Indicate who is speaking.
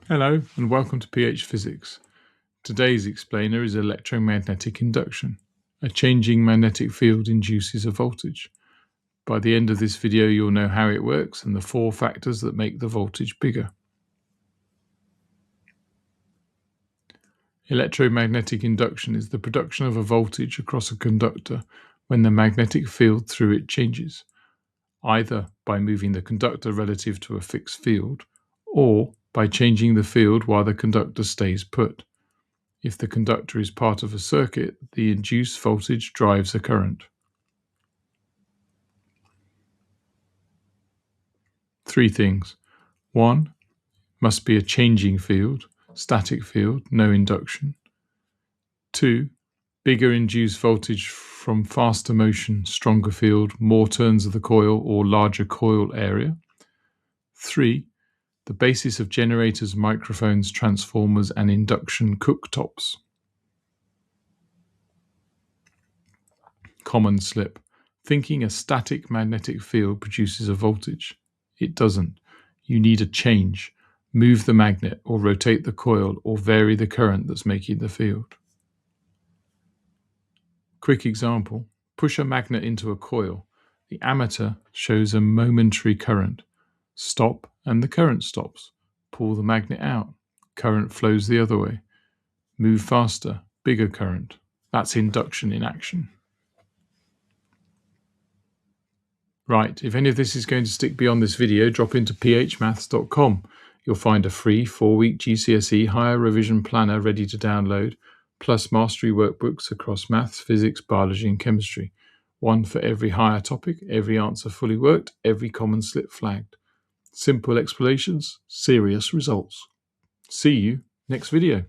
Speaker 1: Hello and welcome to PH Physics. Today's explainer is electromagnetic induction. A changing magnetic field induces a voltage. By the end of this video you'll know how it works and the 4 factors that make the voltage bigger. Electromagnetic induction is the production of a voltage across a conductor when the magnetic field through it changes, either by moving the conductor relative to a fixed field or by changing the field while the conductor stays put. If the conductor is part of a circuit, the induced voltage drives a current. 3 things. 1. Must be a changing field, static field, no induction. 2. Bigger induced voltage from faster motion, stronger field, more turns of the coil or larger coil area. 3. The basis of generators, microphones, transformers and induction cooktops. Common slip. Thinking a static magnetic field produces a voltage. It doesn't. You need a change. Move the magnet or rotate the coil or vary the current that's making the field. Quick example. Push a magnet into a coil. The ammeter shows a momentary current. Stop and the current stops. Pull the magnet out. Current flows the other way. Move faster. Bigger current. That's induction in action. Right, if any of this is going to stick beyond this video, drop into phmaths.com. You'll find a free 4-week GCSE higher revision planner ready to download, plus mastery workbooks across maths, physics, biology and chemistry. One for every higher topic, every answer fully worked, every common slip flagged. Simple explanations, serious results. See you next video.